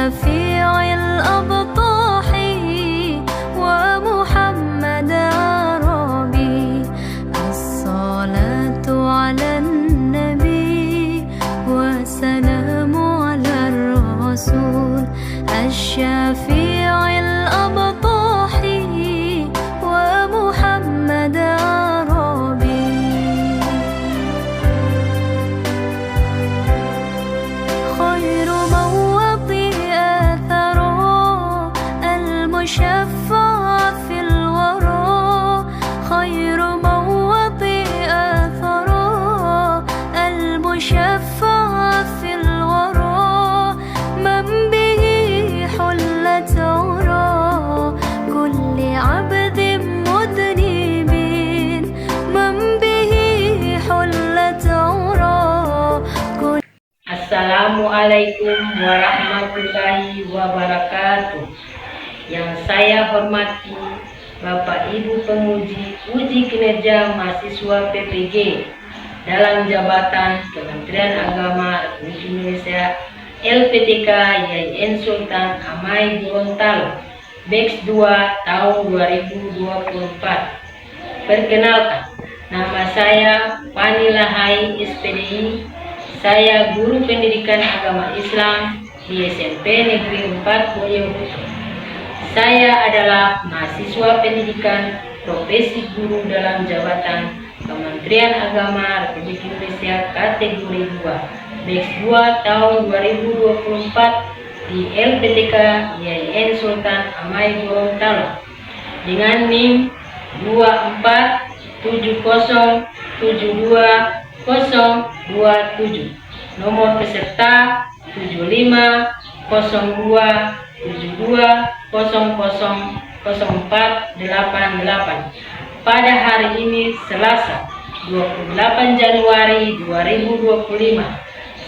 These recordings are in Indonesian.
الشفيع الأبطاح ومحمد عربي. الصلاة على النبي والسلام على الرسول الشفيع الأبطاح ومحمد عربي. خير من وطئ أثره المشفع في الورى. خير من وطئ أثره المشفع في الورى. من به حلت عرى كل عبد مذنب. من به حلت عرى كل. Assalamualaikum warahmatullahi wabarakatuh. Yang saya hormati Bapak Ibu penguji uji kinerja mahasiswa PPG dalam jabatan Kementerian Agama Republik Indonesia LPTK YIN Sultan Amai Gorontalo Batch 2 tahun 2024. Perkenalkan, nama saya Fani Lahai SPDI. Saya guru pendidikan agama Islam di SMP Negeri 4 Boyohutu. Saya adalah mahasiswa pendidikan profesi guru dalam jabatan Kementerian Agama Republik Indonesia kategori 2 Batch 2 tahun 2024 di LPTK YIN Sultan Amai Gorontalo dengan NIM 247072027, nomor peserta 750272000488. Pada hari ini Selasa 28 Januari 2025,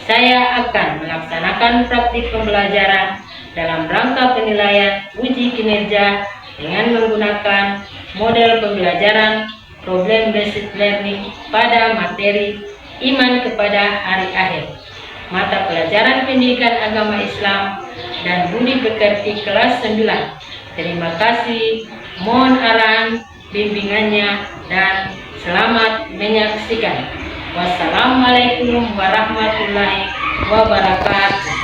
saya akan melaksanakan praktik pembelajaran dalam rangka penilaian uji kinerja dengan menggunakan model pembelajaran problem based learning pada materi iman kepada hari akhir, mata pelajaran pendidikan agama Islam dan budi pekerti kelas 9. Terima kasih, mohon arahan bimbingannya dan selamat menyaksikan. Wassalamualaikum warahmatullahi wabarakatuh.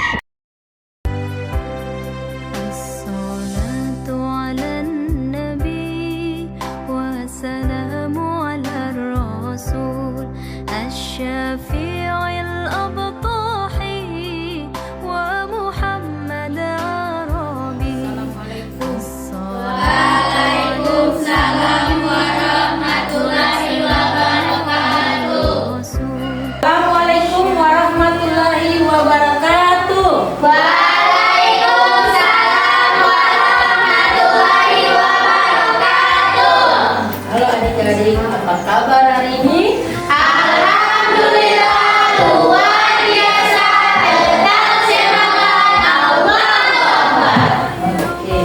الصلاة على النبي والسلام على الرسول الشفيع الأبطاح ومحمد عربي. Waalaikumsalam warahmatullahi wabarakatuh. Assalamualaikum warahmatullahi wabarakatuh. Waalaikumsalam warahmatullahi wabarakatuh. Halo adik-adik, apa kabar hari ini? Alhamdulillah, luar biasa. Tetap semangat, Allah Akbar. Oke.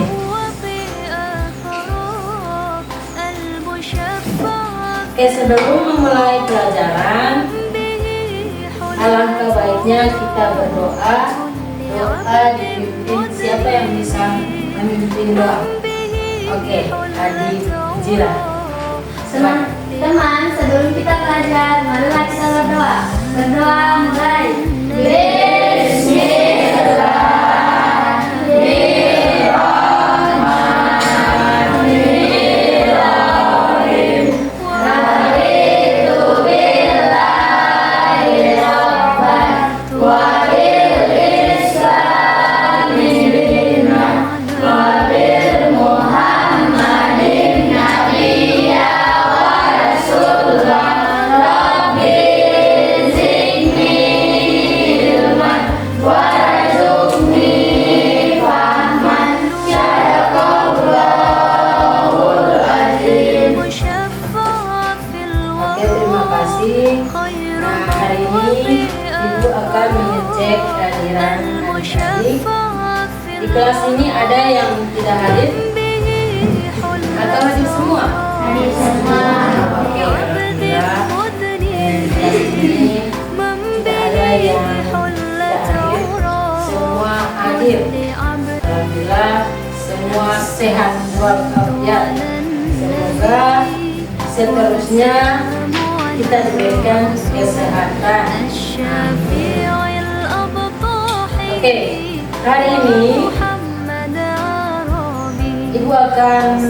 Oke, sebelum memulai pelajaran, alangkah baiknya kita berdoa. Doa dipimpin, siapa yang bisa memimpin doa? Oke, Adik Jira. Teman, sebelum kita belajar, marilah kita berdoa. Berdoa mulai. Nah, hari ini Ibu akan mengecek kehadiran adik-adik. Di kelas ini ada yang tidak hadir atau hadir semua? Hadir semua. Oke, alhamdulillah. Di kelas ini tidak ada yang tidak hadir, semua hadir. Ya, semoga seterusnya kita diberikan kesehatan. Oke, hari ini Ibu akan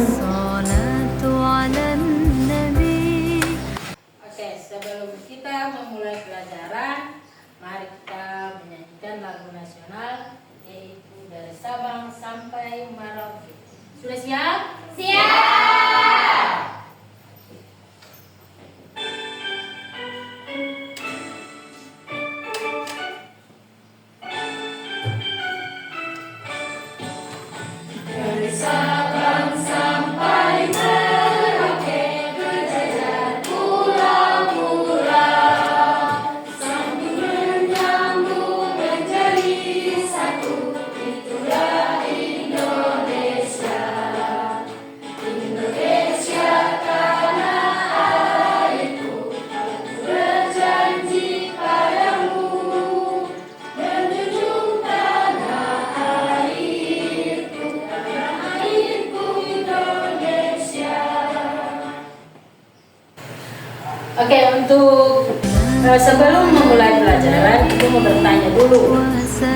sebelum kita memulai pelajaran, mari kita menyanyikan lagu nasional yaitu dari Sabang sampai Merauke. Sudah siap? Siap. Dari Sabang sampai Merauke, berjajar pulau-pulau, sambung menyambung menjadi satu, itulah Indonesia. Indonesia tanah airku, aku berjanji padamu, menjunjung tanah airku, tanah airku Indonesia. Oke, untuk sebelum memulai pelajaran, Ibu mau bertanya dulu,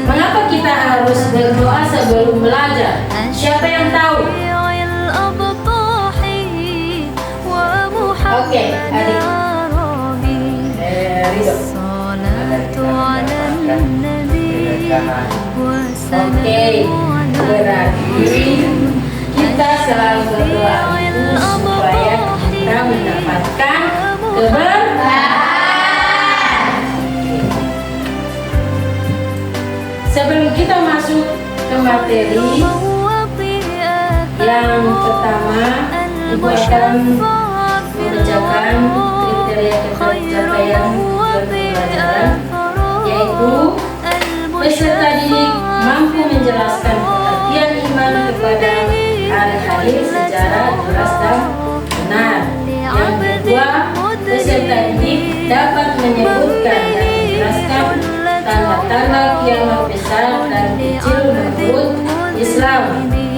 mengapa kita harus berdoa sebelum belajar? Siapa yang tahu? Oke, adik Ridho. Oke, berarti kita selalu berdoa itu supaya kita mendapatkan keberkahan. Sebelum kita masuk ke materi yang pertama, Ibu akan mengerjakan kriteria pencapaian pelajaran, yaitu peserta didik mampu menjelaskan pengertian iman kepada hari-hari secara jelas dan benar. Yang kedua, peserta didik dapat menyebutkan dan menjelaskan tanda-tanda kiamat besar dan kecil menurut Islam.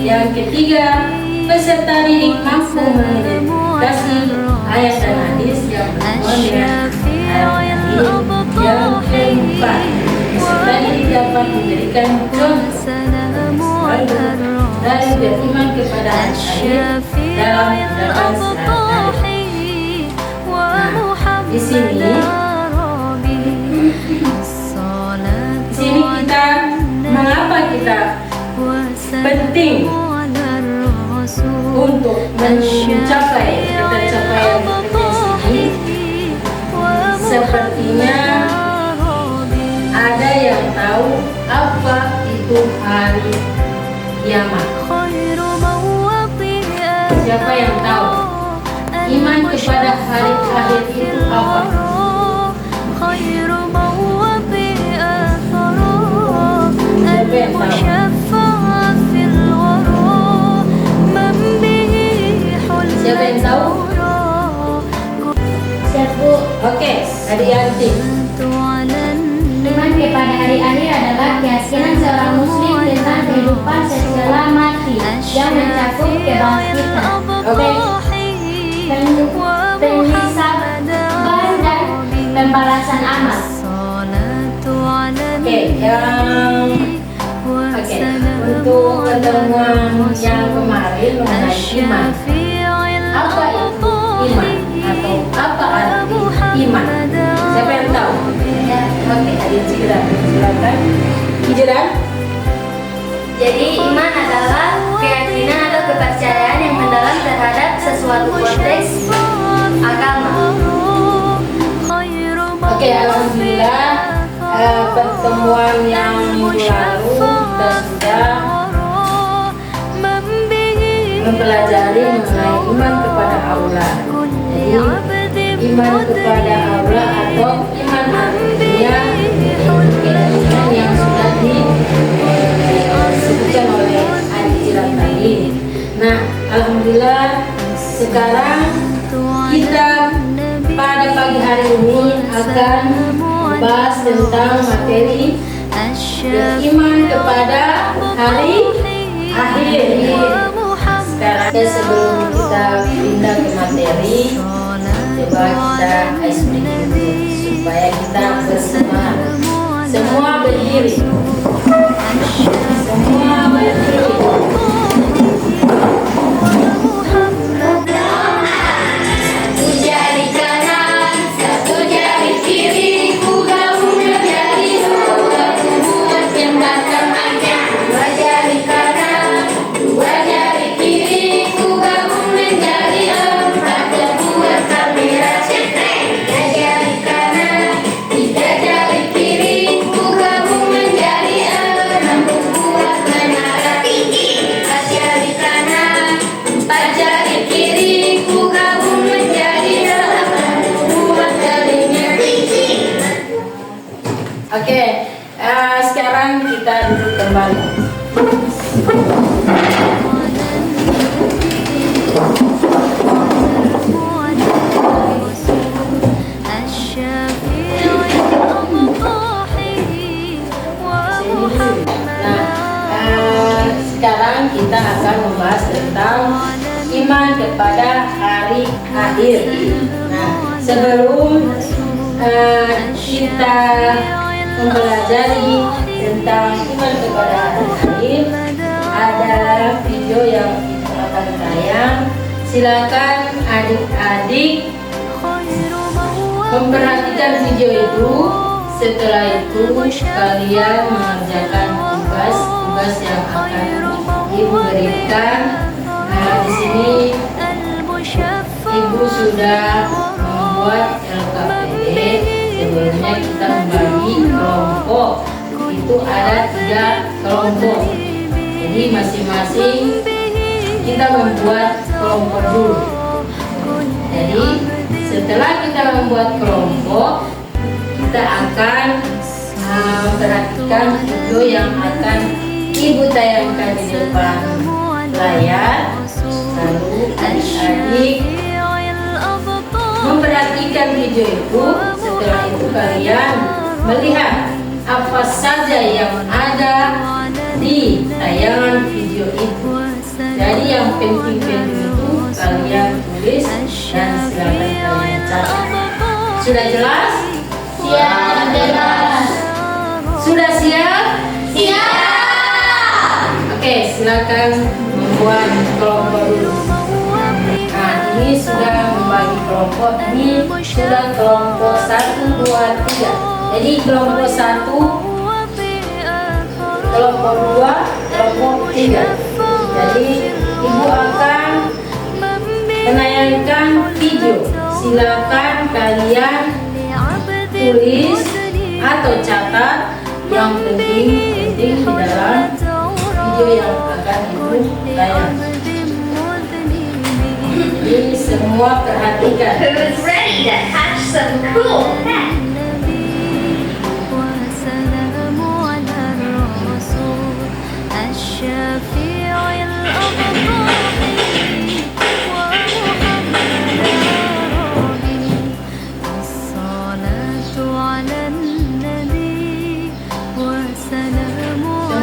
Yang ketiga, peserta didik mampu mengidentifikasi ayat dan hadis yang berhubungan dengan hari-hari. Yang keempat, peserta didik dapat memberikan contoh dari beriman kepada hari-hari dalam menjalankan sehari-hari. Nah, di sini kita mengapa kita penting untuk mencapai pencapaian ini? Sepertinya ada yang tahu apa itu hari kiamat. Siapa yang tahu? Iman kepada hari akhir itu apa? Siapa yang tahu? Siapa? Oke, Adik Yanti. Iman kepada hari akhir adalah keyakinan seorang muslim tentang kehidupan setelah mati yang mencakup kebangkitan, penghisaban dan pembalasan amal. Untuk pertemuan yang kemarin mengenai iman, apa itu iman atau apa arti iman? Siapa yang tahu? Oke, Adik Jiran, silakan. Jiran. Jadi iman adalah keyakinan atau kepercayaan yang mendalam terhadap sesuatu konteks agama. Oke, alhamdulillah pertemuan yang minggu lalu kita sudah mempelajari mengenai iman kepada Allah. Jadi iman kepada Allah atau iman artinya keyakinan yang sudah disebutkan oleh Adik Jiran tadi. Nah, alhamdulillah sekarang kita pada pagi hari ini akan membahas tentang materi beriman kepada hari akhir. sekarang sebelum kita pindah ke materi, coba kita ice breaking dulu supaya kita bersemangat. Semua berdiri. Semua berdiri. Oke, sekarang kita duduk kembali. Sekarang kita akan membahas tentang iman kepada hari akhir. Nah, sebelum kita mempelajari tentang iman kepada hari akhir, ada video yang kita akan tayang. Silakan adik-adik memperhatikan video itu. Setelah itu kalian mengerjakan tugas yang akan ibu berikan. Nah, di sini ibu sudah membuat LKPD. Sebelumnya kita membagi kelompok, itu ada 3 kelompok. Jadi masing-masing kita membuat kelompok dulu. Jadi setelah kita membuat kelompok, kita akan memperhatikan video yang akan ibu tayangkan di depan layar. Lalu adik-adik memperhatikan video itu. Setelah itu kalian melihat apa saja yang ada di tayangan video itu. Jadi yang penting-penting itu kalian tulis dan silakan kalian catat. Sudah jelas? Siap, jelas. Sudah siap? Siap. Oke, silakan membuat kelompok dulu. Nah, ini sudah membagi kelompok. Ini sudah kelompok 1, 2, 3. Jadi kelompok 1, kelompok 2, kelompok 3. Jadi ibu akan menayangkan video. Silakan kalian tulis atau catat yang penting di dalam video yang akan ibu tayang. Jadi semua perhatikan. Who's ready to hatch some cool facts?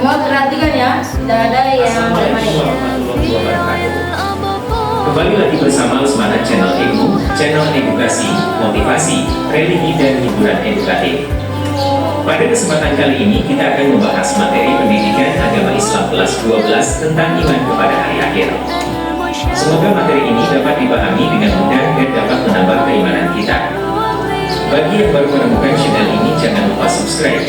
Semua perhatikan ya, tidak ada yang main. Kembali lagi bersama Semangat Channel Ilmu, channel edukasi, motivasi, religi dan hiburan edukatif. Pada kesempatan kali ini kita akan membahas materi pendidikan agama Islam kelas 12 tentang iman kepada hari akhir. Semoga materi ini dapat dipahami dengan mudah dan dapat menambah keimanan kita. Bagi yang baru menemukan channel ini, jangan lupa subscribe.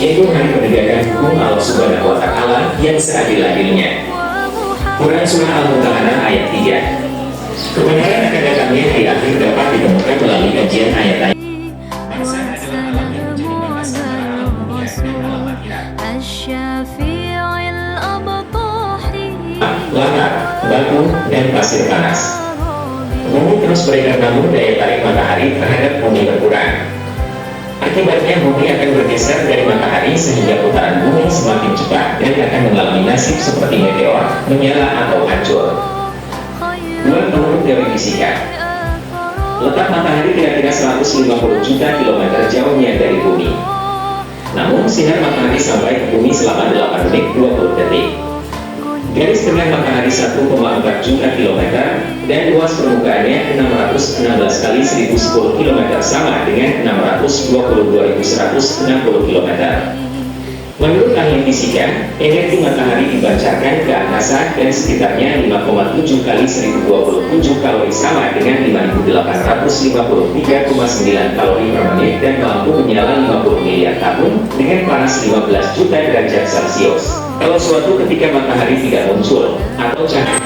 Yaitu hari penegakan hukum Allah Subhanahu wa Ta'ala yang seadil-adilnya. Quran Surah Al-Mumtahanah ayat 3. Kebenaran akan datangnya hari akhir dapat ditemukan melalui kajian ayat-ayat. Bangsa adalah alam yang menjadi bangsa alam dunia dan alam akhirat. Latar, batu, dan pasir panas. Bumi terus beredar namun daya tarik matahari terhadap bumi berkurang. Akibatnya bumi akan bergeser dari matahari sehingga putaran bumi semakin cepat dan akan mengalami nasib seperti meteor, menyala atau hancur. 2. Menurut teori fisika, letak matahari kira-kira 150 juta kilometer jauhnya dari bumi. Namun sinar matahari sampai ke bumi selama 8 menit 20 detik. Garis tengah matahari 1,4 juta kilometer dan luas permukaannya 616 kali 1010 km sama dengan 622.160 km. Menurut ahli fisika, energi matahari dipancarkan ke angkasa dan sekitarnya 5,7 kali 1027 kalori sama dengan 5.853,9 kalori per menit dan mampu menyala 50 miliar tahun dengan panas 15 juta derajat Celcius. Kalau suatu ketika matahari tidak muncul atau cahaya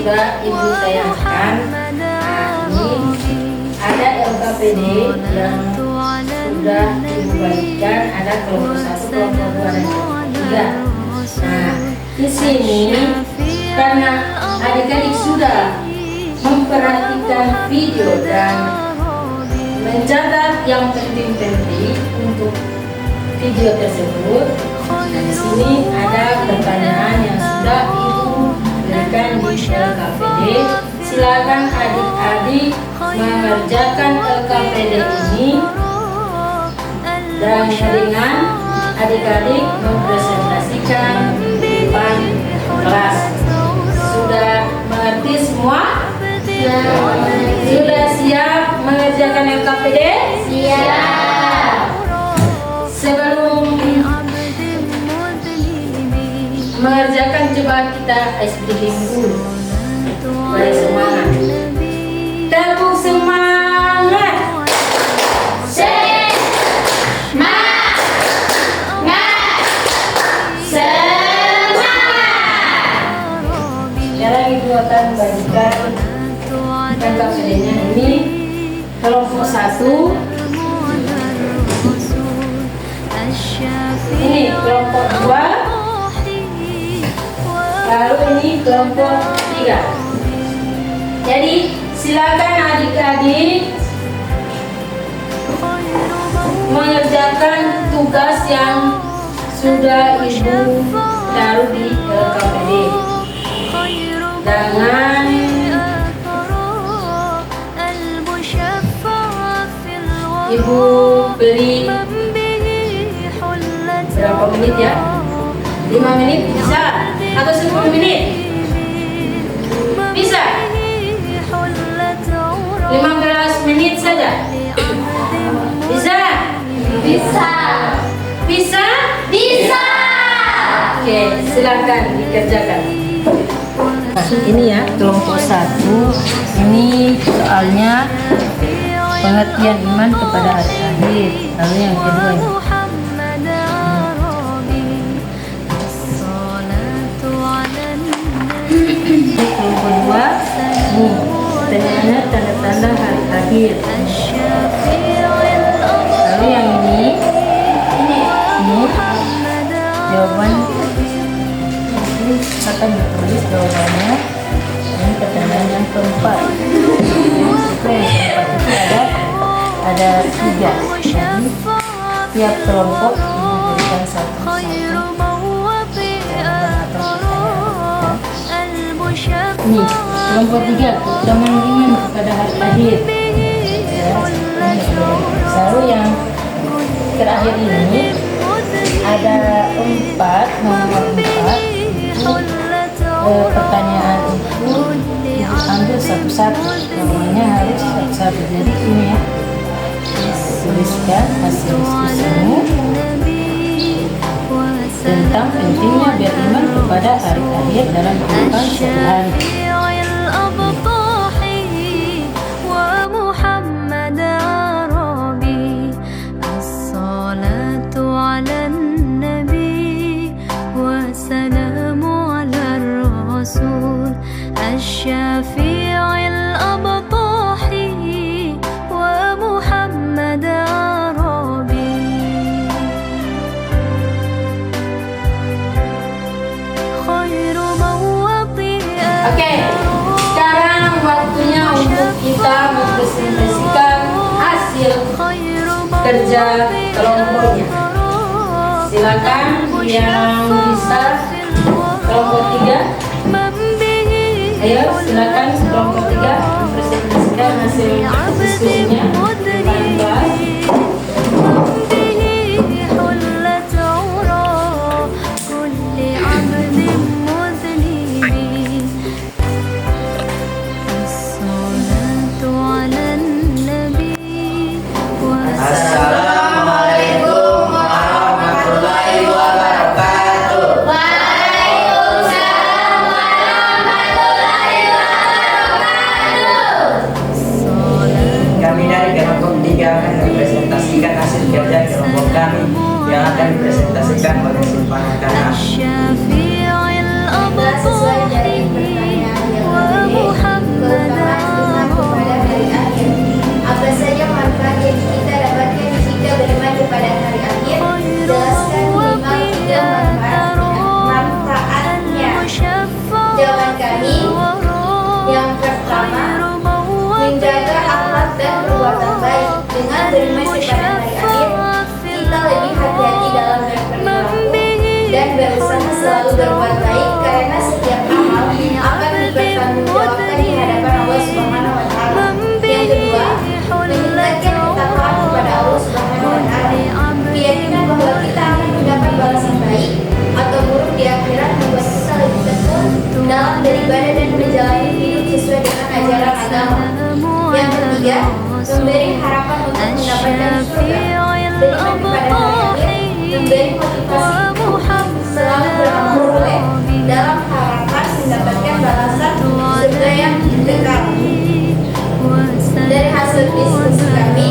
sudah ibu tayangkan. Nah, ini ada LKPD yang sudah ibu bagikan, ada kelompok 1, kelompok 2 dan kelompok 3. Nah, di sini karena adik-adik sudah memperhatikan video dan mencatat yang penting-penting untuk video tersebut. Nah, di sini ada pertanyaan yang sudah ibu berikan di LKPD. Silakan adik-adik mengerjakan LKPD ini dan dengan adik-adik mempresentasikan di depan kelas. Sudah mengerti semua? Sudah siap mengerjakan LKPD? Siap. Sebelum mengerjakan, coba kita ice breathing dulu. Baik, semangat. Tepuk semangat. Sekarang ibu akan bagikan LKPD-nya ini. Kelompok 1 ini, kelompok 2, lalu ini kelompok 3. Jadi silakan adik-adik mengerjakan tugas yang sudah ibu taruh di LKPD. Jangan ibu beri berapa menit ya? 5 menit bisa? Atau 10 menit? Bisa? 15 menit saja? Bisa? Bisa. Bisa? Bisa. Oke, silakan dikerjakan. Nah, ini ya kelompok 1. Ini soalnya pengertian iman kepada hari akhir. Lalu yang kedua ini. Kelompok 2, nih pertanyaannya tanda-tanda hari akhir. Lalu yang ini jawaban. Ini akan ditulis jawabannya. Ini pertanyaan yang keempat. Itu yang keempat itu ada 3. Jadi tiap kelompok ibu berikan satu-satu Nih, kelompok 3, keutamaan iman kepada hari akhir. Ya, selalu yang terakhir ini ada 4, nomor 4 itu pertanyaan itu ambil satu-satu, namanya harus satu-satu. Jadi ini ya, tuliskan hasil diskusimu tentang pentingnya beriman kepada hari akhir dalam kehidupan sehari-hari. الشفيع الأبطح ومحمد ربي خير موطئ. Oke, sekarang waktunya untuk kita mempresentasikan hasil kerja kelompoknya. Silakan yang bisa kelompok 3. Ayo, silakan kelompok 3 mempresentasikan hasil diskusinya depan kelas. Assalamualaikum warahmatullahi wabarakatuh. Kami dari kelompok 3 akan mempresentasikan hasil kerja kelompok kami yang akan dipresentasikan oleh Silvana Kana. Sesuai dari pertanyaan yang keutamaan kepada hari akhir. Apa saja manfaat yang kita dapatkan jika beriman kepada hari akhir? Jelaskan minimal 3 manfaatnya. Jawaban kami yang pertama, menjaga akhlak dan perbuatan baik. Dengan beriman kepada hari akhir, kita lebih hati-hati dalam berperilaku dan berusaha selalu berbuat baik karena setiap amal akan dipertanggungjawabkan di hadapan Allah Subhanahu wa taala. Yang kedua, meningkatkan ketakwaan kepada Allah Subhanahu wa taala. Keyakinan bahwa kita akan mendapat balasan baik atau buruk di akhirat membuat kita lebih tekun dalam beribadah dan menjalani hidup sesuai dengan ajaran agama. Yang ketiga, memberi harapan untuk mendapatkan surga. Beriman kepada hari akhir memberi motivasi selalu beramal soleh dalam harapan mendapatkan balasan surga yang kekal. Dari hasil diskusi kami,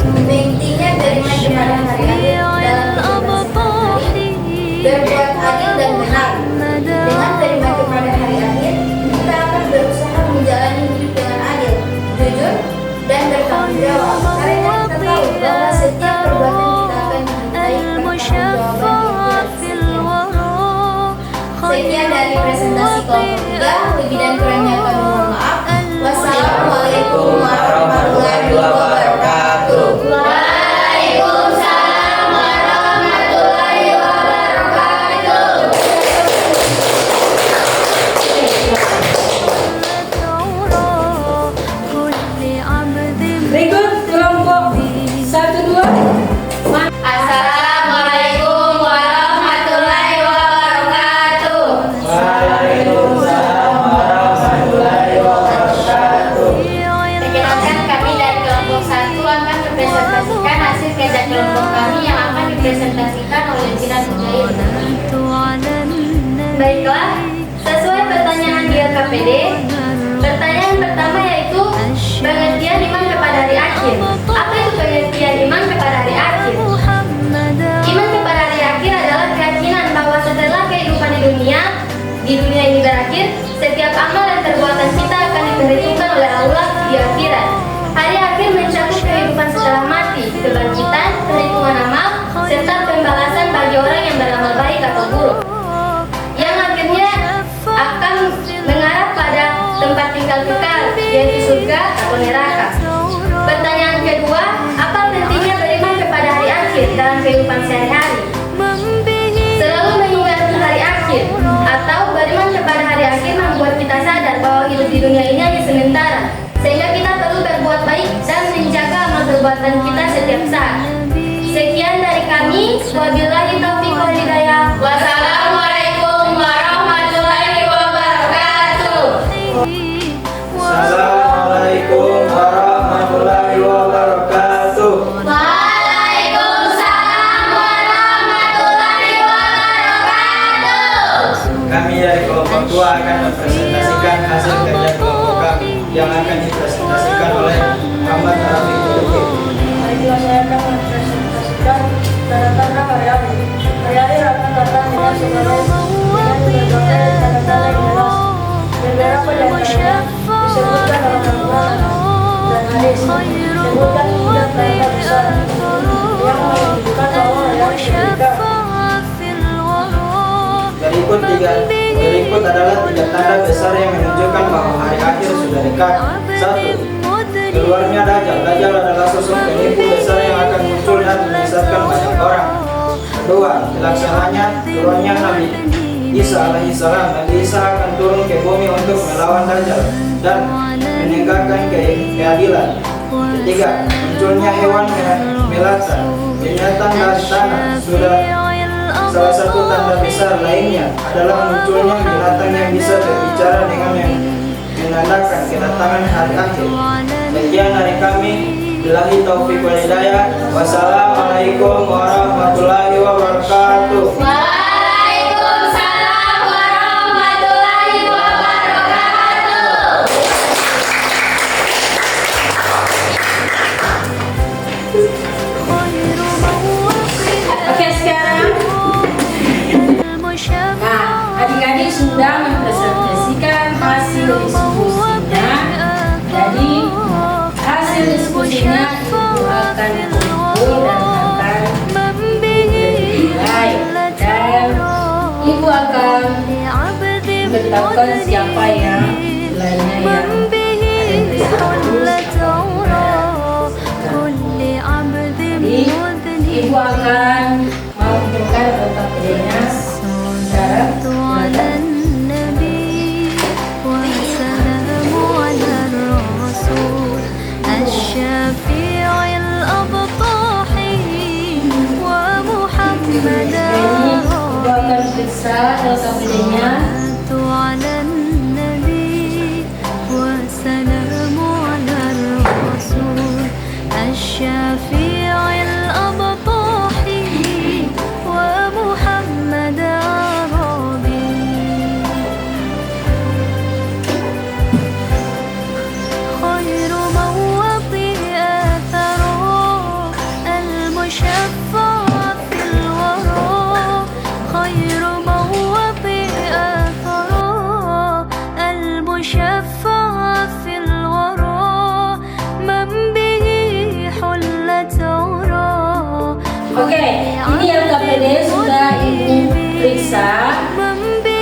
pentingnya beriman kepada hari akhir dalam kehidupan sehari-hari, berbuat adil dan benar. Dengan beriman kepada hari akhir, kita akan berusaha menjalani hidup dengan adil, jujur, dan bertanggung jawab. Karena kita tahu bahwa setiap perbuatan kita akan dimintai pertanggungjawaban di akhirat. Sekian dari presentasi kelompok 3, lebih dan kurangnya kami mohon maaf. Wassalamualaikum warahmatullahi wabarakatuh. Waalaikumsalam warahmatullahi wabarakatuh. Berikut kelompok 1, 2. Assalamualaikum warahmatullahi wabarakatuh. Waalaikumsalam warahmatullahi wabarakatuh. Perkenalkan, kami dari kelompok 1 akan mempresentasikan hasil kerja kelompok kami yang akan dipresentasikan oleh Jiran Mujair. Baiklah, sesuai pertanyaan di LKPD, pertanyaan pertama yaitu pengertian iman kepada hari akhir. Apa itu pengertian iman kepada hari akhir? Iman kepada hari akhir adalah keyakinan bahwa setelah kehidupan di dunia ini berakhir, setiap amal dan perbuatan kita akan diperhitungkan oleh Allah di akhirat. Hari akhir mencakup kehidupan setelah mati, kebangkitan, perhitungan amal, serta pembalasan bagi orang yang beramal baik atau buruk, yang akhirnya akan mengarah pada tempat tinggal kekal, yaitu surga atau neraka. Pertanyaan kedua, apa pentingnya beriman kepada hari akhir dalam kehidupan sehari-hari? Selalu mengingat hari akhir atau beriman kepada hari akhir membuat kita sadar bahwa bahwa hidup di dunia ini hanya sementara, sehingga kita perlu berbuat baik dan menjaga amal perbuatan kita setiap saat. Sekian dari kami. Wabillahi taufiq wal hidayah. Wassalamualaikum warahmatullahi wabarakatuh. Assalamualaikum warahmatullahi wabarakatuh. Waalaikumsalam warahmatullahi wabarakatuh. Kami dari kelompok tua akan mempresentasikan hasil kerja kelompok kami yang akan dipresentasikan oleh Muhammad Rafiq Ulukit. Marilah saya akan mempresentasikan tanda-tanda hari-hari. Hari-hari akan datang dengan sebagai berbagai tanda-tanda yang jelas. Beberapa di antaranya disebutkan dalam Al-Quran dan hadis. Disebutkan tiga tanda besar yang menunjukkan bahwa hari-hari dekat. Berikut adalah tiga tanda besar yang menunjukkan bahwa hari akhir sudah dekat. 1. Keluarnya Dajjal. Dajjal adalah sosok penipu besar yang akan muncul dan menyesatkan banyak orang. 2. Dilaksananya turunnya Nabi Isa alaihissalam. Nabi Isa akan turun ke bumi untuk melawan Dajjal dan menegakkan keadilan. 3. Munculnya hewan melata, binatang dari tanah. Salah satu tanda besar lainnya adalah munculnya binatang yang bisa berbicara dengan menandakan kedatangan hari akhir. Sekian dari kami. Billahi taufiq wal hidayah. Wassalamualaikum warahmatullahi wabarakatuh. Waalaikumsalam warahmatullahi wabarakatuh. Oke, sekarang adik-adik sudah mempresentasikan hasil diskusinya. Jadi hasil diskusinya itu akan dikumpul dan akan dinilai, dan ibu akan memberitahukan siapa yang nilainya yang jadi ibu akan menunjukkan OKPD-nya secara ibu akan periksa OKPD-nya. Oke, ini yang KPD sudah ibu periksa.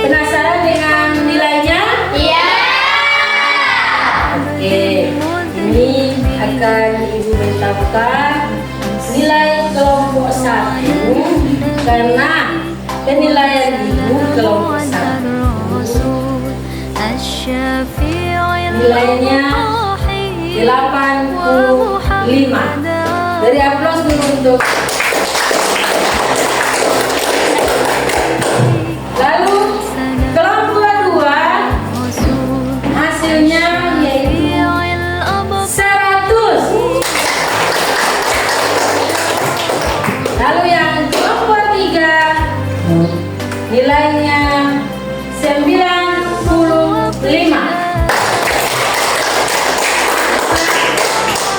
Penasaran dengan nilainya? Iya. Oke, ini akan ibu beritahukan nilai kelompok 1 karena penilaian ibu kelompok 1 nilainya 85. Dari aplaus dulu untuk. Lalu kelompok 2 hasilnya yaitu 100. Lalu yang kelompok 3 nilainya 95.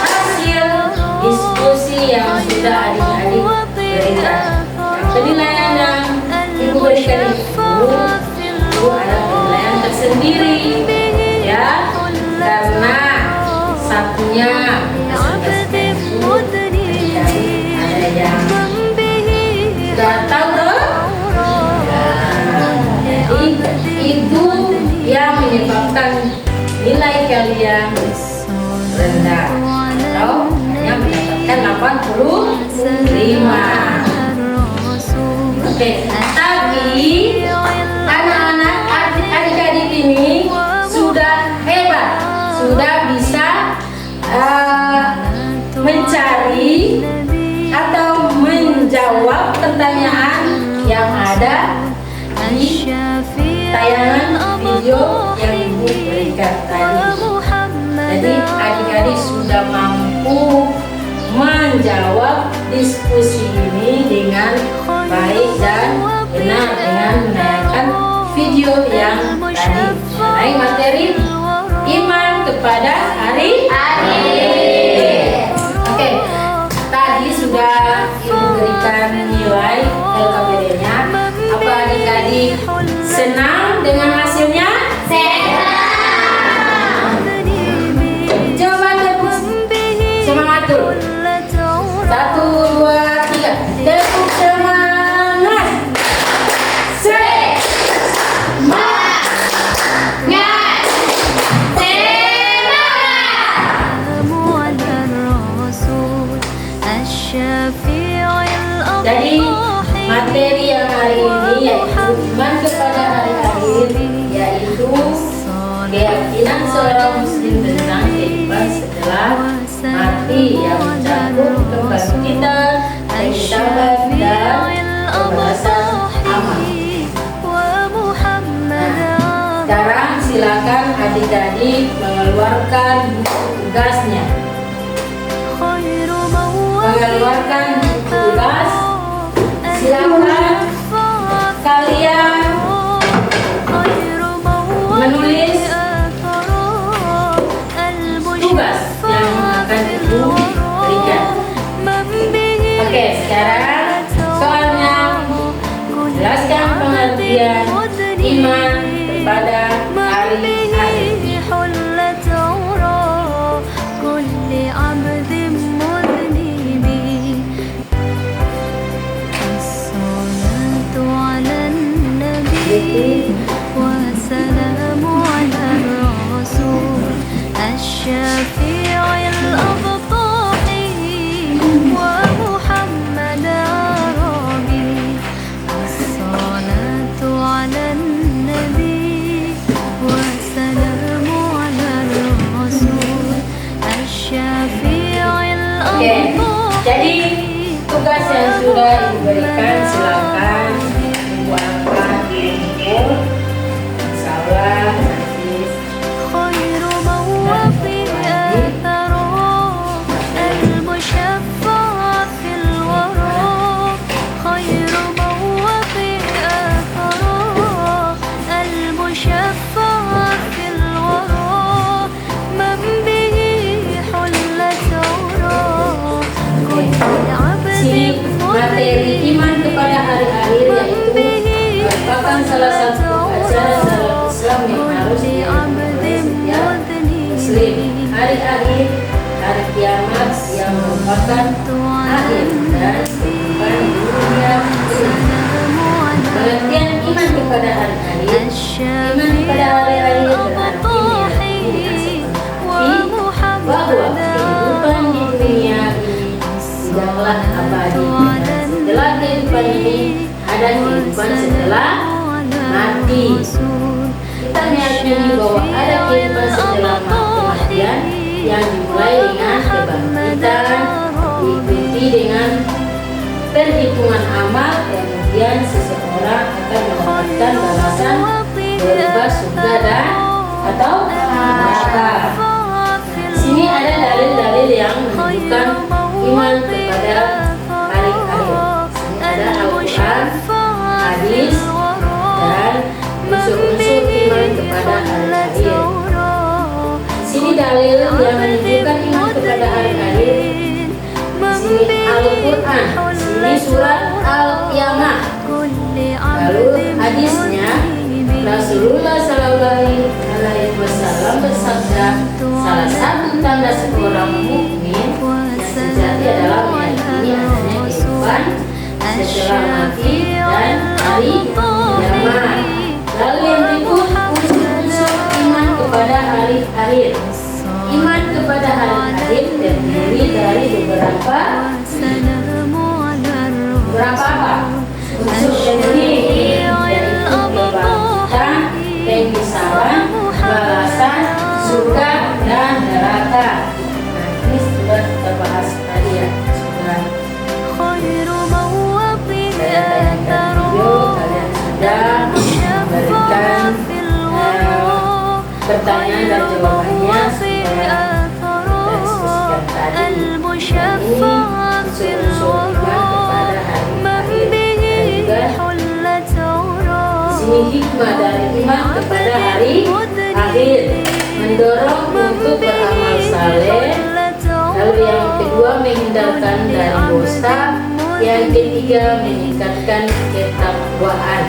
Hasil diskusi yang sudah adik-adik berikan. Penilaian yang ibu berikan itu ada penilaian tersendiri, ya, karena satunya ada yang sudah tahu dong. Jadi itu yang menyebabkan nilai kalian rendah atau hanya mendapatkan 85. Oke, tapi anak-anak adik-adik ini sudah tayangan video yang Ibu berikan tadi. Jadi adik-adik sudah mampu menjawab diskusi ini dengan baik dan benar dengan menayangkan video yang tadi mengenai materi iman kepada hari akhir. Oke, tadi sudah Ibu berikan nilai LKPD-nya. Apa adik-adik senang dengan hasilnya? Coba tepuk semangat dulu. 1, 2, 3. Tepuk semangat. Jadi materi yang hari ini yaitu iman kepada hari akhir, yaitu keyakinan seorang muslim tentang kehidupan setelah mati yang mencakup kebangkitan, kehidupan dan pembalasan amal. Sekarang silakan adik-adik mengeluarkan tugasnya. Mengeluarkan tugas. Silakan kalian menulis tugas yang akan Ibu berikan. Oke, sekarang soalnya jelaskan pengertian iman kepada hari akhir. والسلام على الرسول الشفيع الأبطح ومحمد عربي الصلاة على النبي والسلام على الرسول الشفيع الأبطح. Jadi tugas yang sudah diberikan silakan Ibu angkat di buku. Insyaallah nanti خير موفي أثره المشفع في الورى خير موفي أثره المشفع في الورى من به حلت عرى كل عبد sini materi iman kepada hari akhir yaitu merupakan salah satu ajaran dalam Islam yang harus diikuti setiap muslim. Hari akhir, hari kiamat yang merupakan akhir dan kehidupan dunia ini. Pengertian iman kepada hari akhir. Iman kepada hari akhir berarti meyakini bahwa kehidupan di dunia ini tidaklah abadi. Setelah kehidupan ini ada kehidupan setelah mati. Kita meyakini bahwa ada kehidupan setelah kematian yang dimulai dengan kebangkitan, diikuti dengan perhitungan amal, kemudian seseorang akan mendapatkan balasan berupa surga dan atau neraka. Sini ada dalil-dalil yang menunjukkan iman kepada hari akhir. Sini ada Al-Quran, hadis, dan unsur-unsur iman kepada hari akhir. Sini dalil yang menunjukkan iman kepada hari akhir. Sini Al-Quran, sini surat Al-Qiyamah. Lalu hadisnya Rasulullah SAW bersabda, salah satu tanda seorang mukmin yang sejati adalah meyakini adanya kehidupan setelah mati dan hari kiamat. Lalu yang berikut unsur iman kepada hari akhir. Iman kepada hari akhir terdiri dari beberapa apa? Unsur terdiri yaitu kebangkitan, penghisaban, balasan, surga dan neraka. Nah, ini sudah kita bahas tadi ya. Sudah saya tayangkan video, kalian sudah memberikan pertanyaan dan jawabannya sudah kita diskusikan tadi. Ini unsur-unsur iman kepada hari akhir. Dan juga di sini hikmah dari iman kepada hari akhir, mendorong untuk beramal saleh. Lalu yang kedua, menghindarkan dari dosa. Yang ketiga, meningkatkan ketakwaan.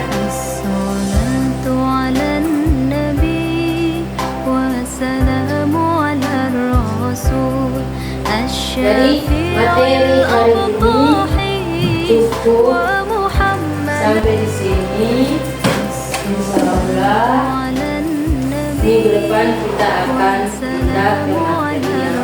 Jadi materi hari ini cukup sampai di sini. Insyaallah minggu depan kita akan pindah ke materi yang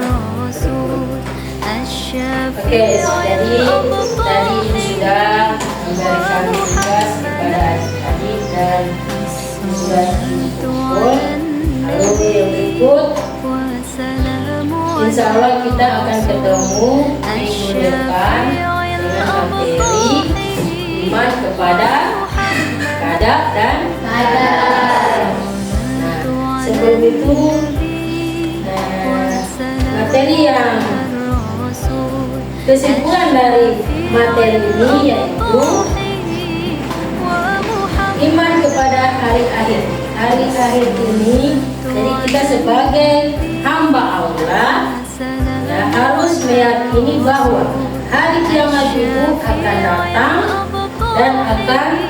Oke, jadi tadi sudah memberikan tugas kepada adik-adik dan sudah dikumpul. Lalu yang berikut, insya Allah kita akan ketemu minggu depan dengan materi iman kepada qada dan qadar. Nah, sebelum itu materi yang kesimpulan dari materi ini yaitu iman kepada hari akhir. Hari akhir ini, jadi kita sebagai hamba Allah ya, harus meyakini bahwa hari kiamat itu akan datang dan akan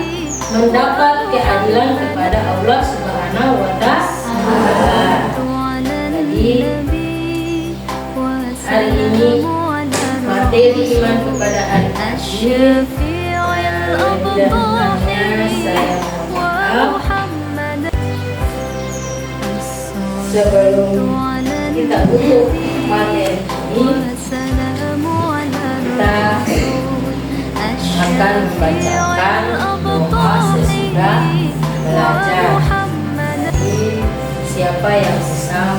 mendapat keadilan kepada Allah Subhanahu wa Ta'ala. Jadi hari ini materi iman kepada hari akhir dan saya mohon maaf sebelum kita tutup materi ini, kita akan membacakan doa sesudah belajar. Jadi siapa yang bisa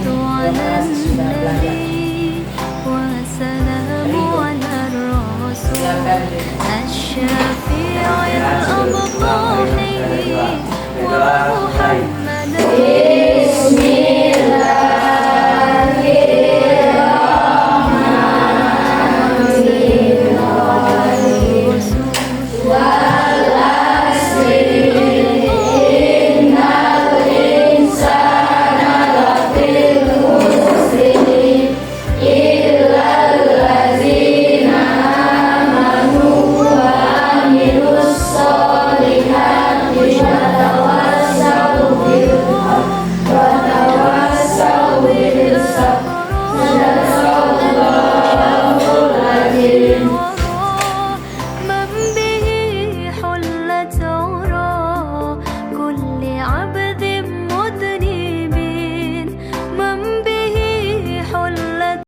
doa sesudah belajar? Silakan. Berdoa mulai.